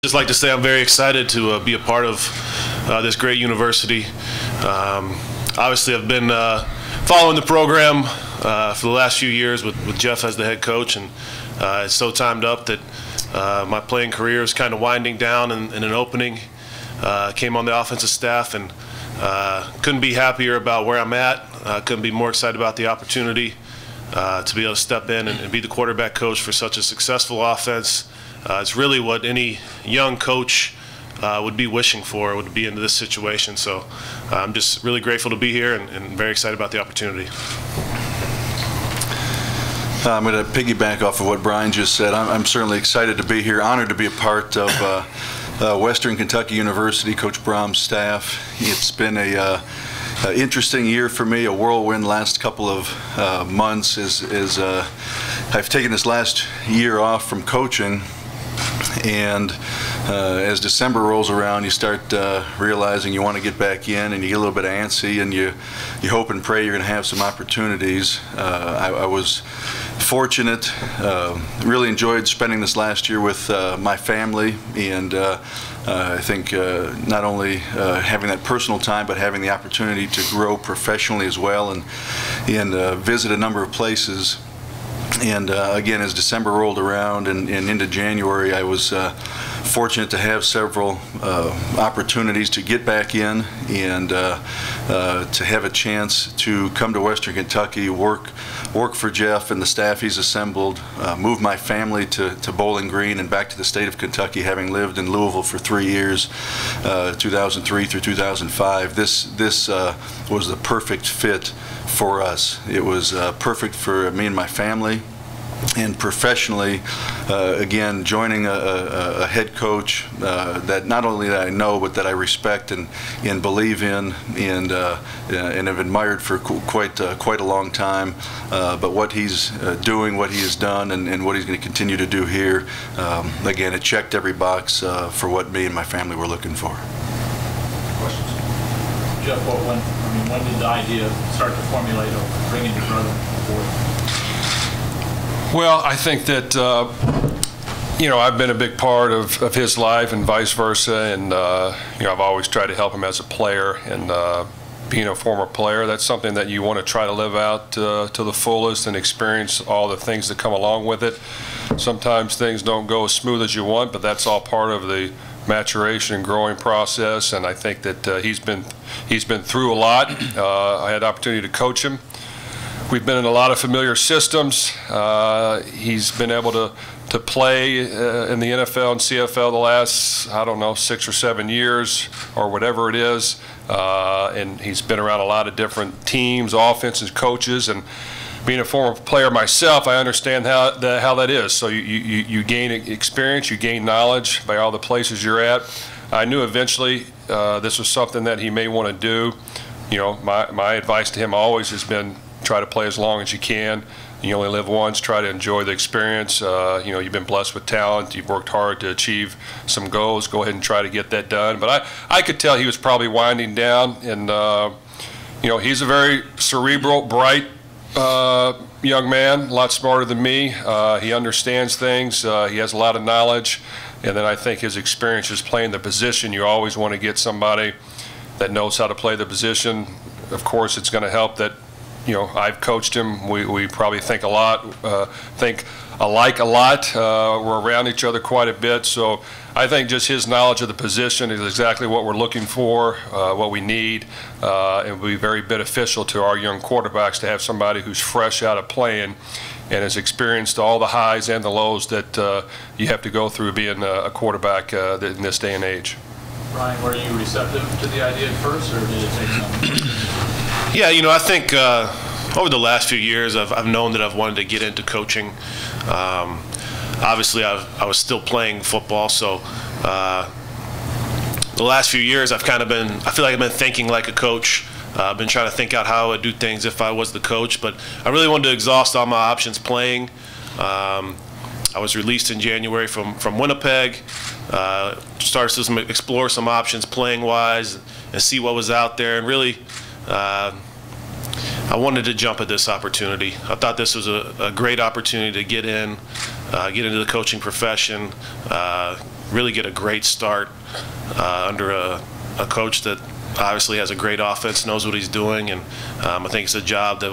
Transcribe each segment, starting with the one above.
Just like to say I'm very excited to be a part of this great university. Obviously, I've been following the program for the last few years with Jeff as the head coach, and it's so timed up that my playing career is kind of winding down and an opening came on the offensive staff, and couldn't be happier about where I'm at. Couldn't be more excited about the opportunity to be able to step in and be the quarterback coach for such a successful offense. It's really what any young coach would be wishing for, would be into this situation. So I'm just really grateful to be here and very excited about the opportunity. I'm going to piggyback off of what Brian just said. I'm certainly excited to be here, honored to be a part of Western Kentucky University, Coach Brohm's staff. It's been a interesting year for me, a whirlwind last couple of months as I've taken this last year off from coaching. And as December rolls around, you start realizing you want to get back in, and you get a little bit antsy, and you hope and pray you're going to have some opportunities. I was fortunate, really enjoyed spending this last year with my family, and I think not only having that personal time, but having the opportunity to grow professionally as well, and visit a number of places. And again, as December rolled around and into January, I was fortunate to have several opportunities to get back in and to have a chance to come to Western Kentucky, work for Jeff and the staff he's assembled, move my family to Bowling Green and back to the state of Kentucky, having lived in Louisville for 3 years, 2003 through 2005. This was the perfect fit for us. It was perfect for me and my family. And professionally, again, joining a head coach that not only that I know, but that I respect and believe in, and have admired for quite a long time. But what he's doing, what he has done, and what he's going to continue to do here, again, it checked every box for what me and my family were looking for. Questions? Jeff, when did the idea start to formulate of bringing your brother aboard? Well, I think that, I've been a big part of his life and vice versa, and, I've always tried to help him as a player, and being a former player, that's something that you want to try to live out to the fullest and experience all the things that come along with it. Sometimes things don't go as smooth as you want, but that's all part of the maturation and growing process, and I think that he's been through a lot. I had the opportunity to coach him. We've been in a lot of familiar systems. He's been able to play in the NFL and CFL the last, 6 or 7 years or whatever it is. And he's been around a lot of different teams, offenses, coaches. And being a former player myself, I understand how that is. So you gain experience, you gain knowledge by all the places you're at. I knew eventually this was something that he may want to do. My advice to him always has been, try to play as long as you can. You only live once. Try to enjoy the experience. You've been blessed with talent. You've worked hard to achieve some goals. Go ahead and try to get that done. But I could tell he was probably winding down. And, he's a very cerebral, bright young man, a lot smarter than me. He understands things. He has a lot of knowledge. And then I think his experience is playing the position. You always want to get somebody that knows how to play the position. Of course, it's going to help that I've coached him. We probably think alike a lot. We're around each other quite a bit. So I think just his knowledge of the position is exactly what we're looking for, what we need. It will be very beneficial to our young quarterbacks to have somebody who's fresh out of playing and has experienced all the highs and the lows that you have to go through being a quarterback in this day and age. Brian, were you receptive to the idea at first, or did it take some? Yeah, I think over the last few years, I've known that I've wanted to get into coaching. Obviously, I was still playing football, so the last few years, I feel like I've been thinking like a coach. I've been trying to think out how I would do things if I was the coach, but I really wanted to exhaust all my options playing. I was released in January from Winnipeg. Started to explore some options playing-wise and see what was out there, and really I wanted to jump at this opportunity. I thought this was a great opportunity to get into the coaching profession, really get a great start under a coach that obviously has a great offense, knows what he's doing, and I think it's a job that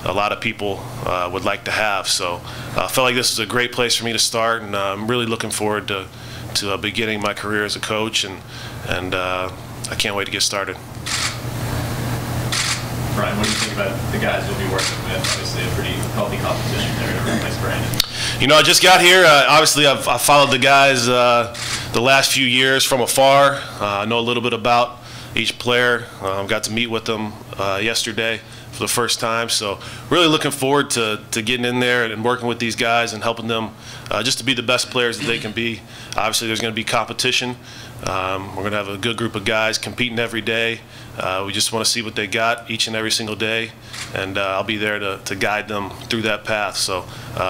a lot of people would like to have. So I felt like this is a great place for me to start, and I'm really looking forward to beginning my career as a coach, and I can't wait to get started. Brian, what do you think about the guys you'll be working with? Obviously a pretty healthy competition there to replace Brandon. You know, I just got here. Obviously, I've followed the guys the last few years from afar. I know a little bit about each player. Got to meet with them yesterday for the first time. So really looking forward to getting in there and working with these guys and helping them just to be the best players that they can be. Obviously, there's going to be competition. We're going to have a good group of guys competing every day. We just want to see what they got each and every single day, and I'll be there to guide them through that path. So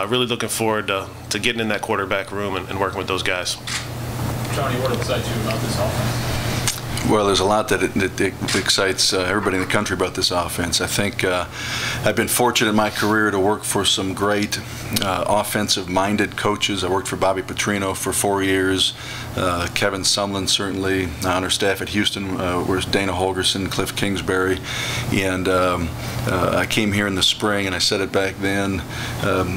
really looking forward to getting in that quarterback room and working with those guys. Tony, what excites you about this offense? Well, there's a lot that excites everybody in the country about this offense. I think I've been fortunate in my career to work for some great offensive-minded coaches. I worked for Bobby Petrino for 4 years, Kevin Sumlin certainly, on our staff at Houston, where's Dana Holgerson, Cliff Kingsbury, and I came here in the spring, and I said it back then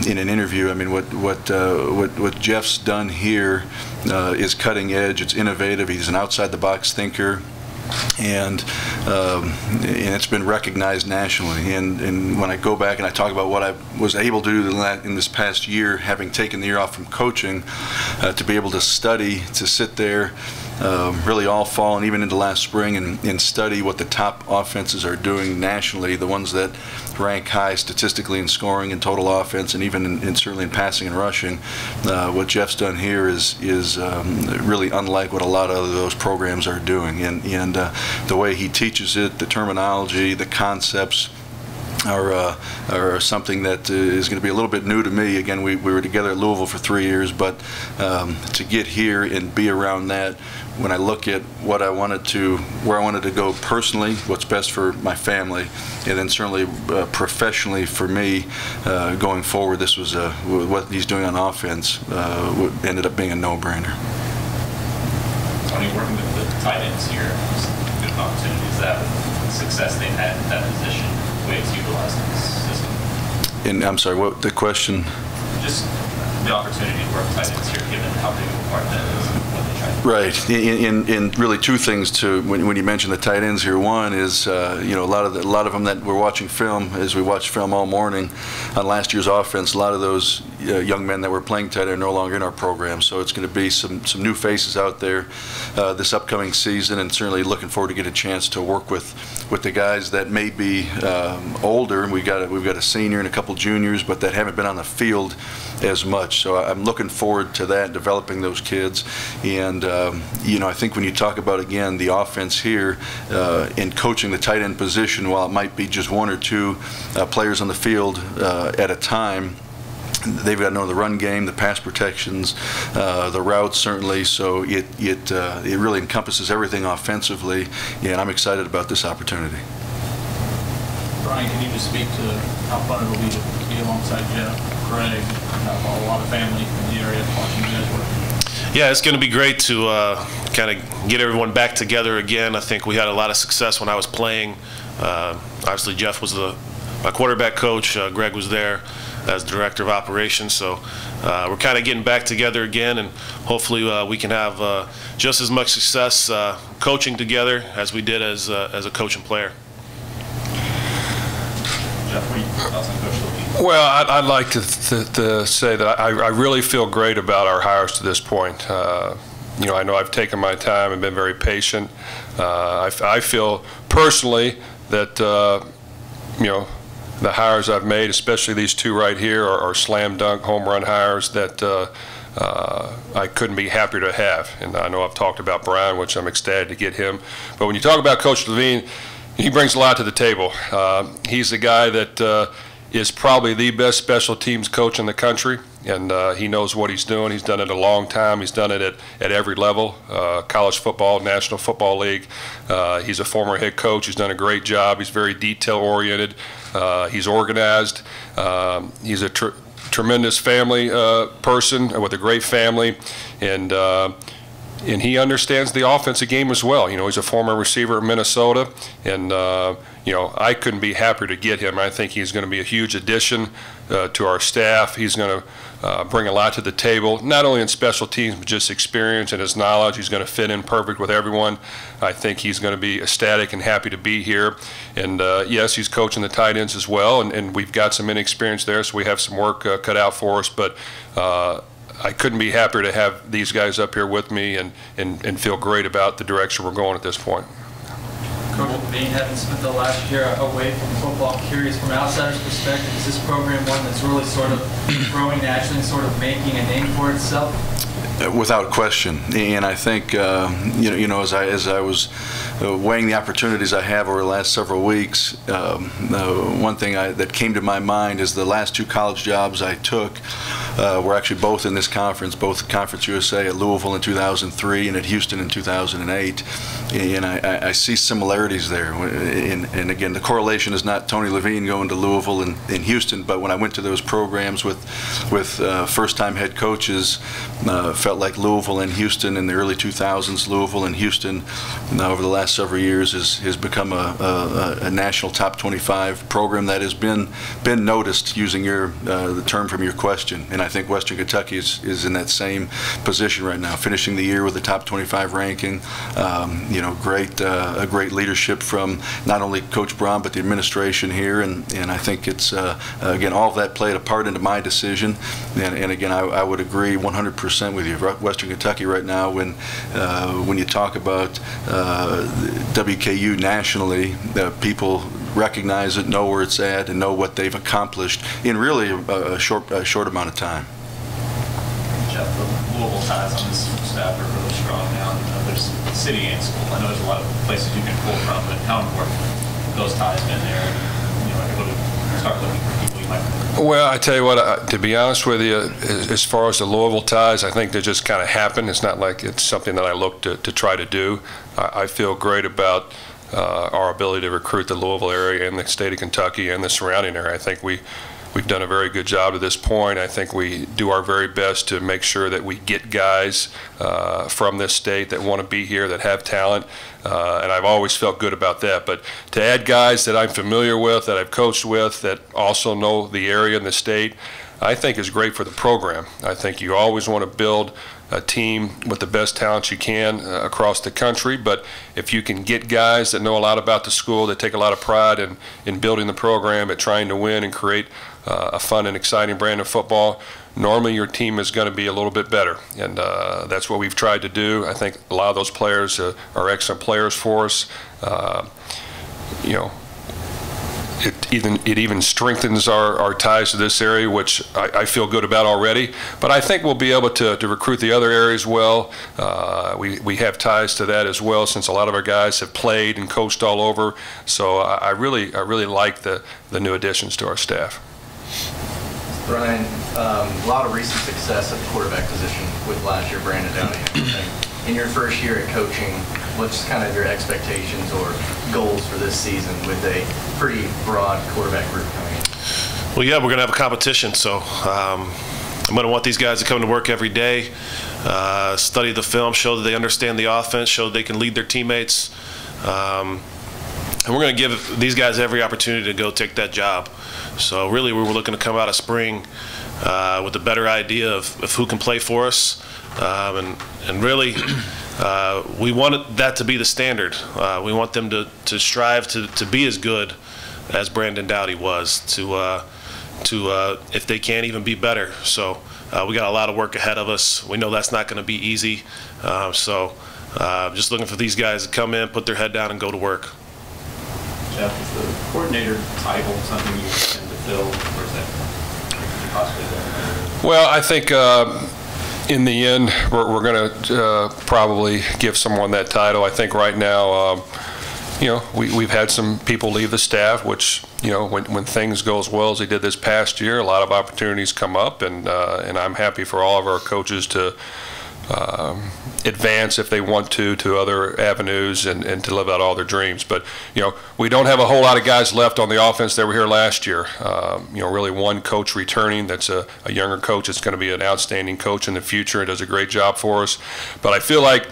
in an interview. I mean, what Jeff's done here is cutting edge. It's innovative. He's an outside-the-box thinker. And it's been recognized nationally. And when I go back and I talk about what I was able to do in this past year, having taken the year off from coaching, to be able to study, to sit there really all fall and even into last spring and study what the top offenses are doing nationally, the ones that rank high statistically in scoring and total offense, and even certainly in passing and rushing. What Jeff's done here is really unlike what a lot of those programs are doing, and the way he teaches it, the terminology, the concepts are something that is going to be a little bit new to me. Again, we were together at Louisville for 3 years, but to get here and be around that, when I look at where I wanted to go personally, what's best for my family, and then certainly professionally for me going forward, this was what he's doing on offense ended up being a no-brainer. Tony, working with the tight ends here, good opportunities. That success they've had at that position, ways utilizing this system. And I'm sorry, what the question? Just the opportunity to work tight ends here, given how big of a part that is. Right, and really two things to when you mention the tight ends here. One is you know, a lot of them that we're watching film, as we watched film all morning on last year's offense. A lot of those young men that were playing tight end are no longer in our program, so it's going to be some new faces out there this upcoming season, and certainly looking forward to get a chance to work with the guys that may be older. And we've got a senior and a couple juniors, but that haven't been on the field as much. So I'm looking forward to that, developing those kids. And you know, I think when you talk about, again, the offense here in coaching the tight end position, while it might be just one or two players on the field at a time, they've got to know the run game, the pass protections, the routes certainly. So it really encompasses everything offensively, and I'm excited about this opportunity. Brian, can you just speak to how fun it'll be to be alongside Jeff, Greg, a lot of family in the area watching you guys work? Yeah, it's going to be great to kind of get everyone back together again. I think we had a lot of success when I was playing. Obviously, Jeff was my quarterback coach. Greg was there as director of operations. So we're kind of getting back together again, and hopefully we can have just as much success coaching together as we did as a coach and player. Jeff, what are your thoughts on Coach Levine? Well, I'd like to say that I really feel great about our hires to this point. You know, I know I've taken my time and been very patient. I feel personally that, you know, the hires I've made, especially these two right here, are slam dunk home run hires that I couldn't be happier to have. And I know I've talked about Brian, which I'm ecstatic to get him. But when you talk about Coach Levine, he brings a lot to the table. He's a guy that is probably the best special teams coach in the country, and he knows what he's doing. He's done it a long time. He's done it at every level, college football, National Football League. He's a former head coach. He's done a great job. He's very detail-oriented. He's organized. He's a tremendous family person with a great family, and he understands the offensive game as well. You know, he's a former receiver at Minnesota, and you know, I couldn't be happier to get him. I think he's going to be a huge addition to our staff. He's going to bring a lot to the table, not only in special teams, but just experience and his knowledge. He's going to fit in perfect with everyone. I think he's going to be ecstatic and happy to be here. And yes, he's coaching the tight ends as well, and we've got some inexperience there, so we have some work cut out for us. But I couldn't be happier to have these guys up here with me and feel great about the direction we're going at this point. Coach Levine, having spent the last year away from football, I'm curious from an outsider's perspective, is this program one that's really sort of growing naturally and sort of making a name for itself? Without question, and I think you know, as I was weighing the opportunities I have over the last several weeks, one thing that came to my mind is the last 2 college jobs I took were actually both in this conference, both Conference USA at Louisville in 2003 and at Houston in 2008, and I see similarities there. And again, the correlation is not Tony Levine going to Louisville and Houston, but when I went to those programs with first-time head coaches, felt like Louisville and Houston in the early 2000s, Louisville and Houston over the last several years has become a national top 25 program that has been noticed, using the term from your question. And I think Western Kentucky is in that same position right now, finishing the year with a top 25 ranking. You know, great leadership from not only Coach Brohm but the administration here, and I think it's again, all of that played a part into my decision. And again, I would agree 100% with you. Western Kentucky right now, when you talk about WKU nationally, people recognize it, know where it's at, and know what they've accomplished in really a short amount of time. Jeff, the Louisville ties on this staff are really strong now. There's city and school. I know there's a lot of places you can pull from, but how important those ties been there? You know, able to start looking for people you might. Well, I tell you what, to be honest with you, as far as the Louisville ties, I think they just kind of happen. It's not like it's something that I look to try to do. I feel great about our ability to recruit the Louisville area and the state of Kentucky and the surrounding area. I think we've done a very good job to this point. I think we do our very best to make sure that we get guys from this state that want to be here, that have talent, and I've always felt good about that. But to add guys that I'm familiar with, that I've coached with, that also know the area and the state, I think is great for the program. I think you always want to build a team with the best talent you can across the country, but if you can get guys that know a lot about the school, that take a lot of pride in building the program, at trying to win and create a fun and exciting brand of football, normally your team is going to be a little bit better, and that's what we've tried to do. I think a lot of those players are excellent players for us. You know, it even strengthens our ties to this area, which I feel good about already. But I think we'll be able to recruit the other areas well. We have ties to that as well, since a lot of our guys have played and coached all over. So I really like the new additions to our staff. Brian, a lot of recent success at the quarterback position with last year Brandon Downey and everything. In your first year at coaching, what's kind of your expectations or goals for this season with a pretty broad quarterback group coming in? Well, yeah, we're going to have a competition, so I'm going to want these guys to come to work every day, study the film, show that they understand the offense, show that they can lead their teammates. And we're going to give these guys every opportunity to go take that job. So really, we were looking to come out of spring with a better idea of who can play for us. And really, we want that to be the standard. We want them to strive to be as good as Brandon Dowdy was, to if they can't even be better. So we got a lot of work ahead of us. We know that's not going to be easy. So just looking for these guys to come in, put their head down, and go to work. Jeff, is the coordinator title something you intend to fill, or is that possibly there? Well, I think in the end, we're going to probably give someone that title. I think right now, you know, we've had some people leave the staff, which, you know, when things go as well as they did this past year, a lot of opportunities come up, and I'm happy for all of our coaches to advance if they want to other avenues and to live out all their dreams. But, we don't have a whole lot of guys left on the offense that were here last year. Really one coach returning that's a younger coach that's going to be an outstanding coach in the future and does a great job for us. But I feel like,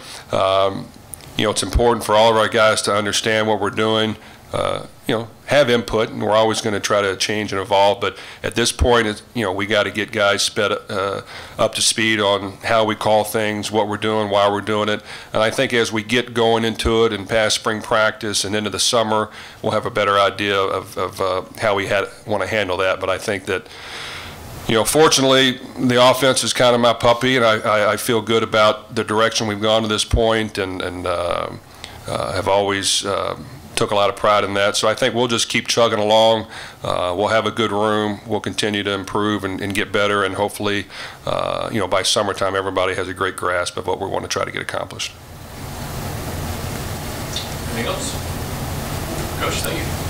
it's important for all of our guys to understand what we're doing, have input, and we're always going to try to change and evolve. But at this point, we got to get guys sped up to speed on how we call things, what we're doing, why we're doing it. And I think as we get going into it and past spring practice and into the summer, we'll have a better idea of how we want to handle that. But I think that, fortunately, the offense is kind of my puppy, and I feel good about the direction we've gone to this point, and have always took a lot of pride in that. So I think we'll just keep chugging along. We'll have a good room. We'll continue to improve and get better, and hopefully, by summertime, everybody has a great grasp of what we want to try to get accomplished. Anything else? Coach, thank you.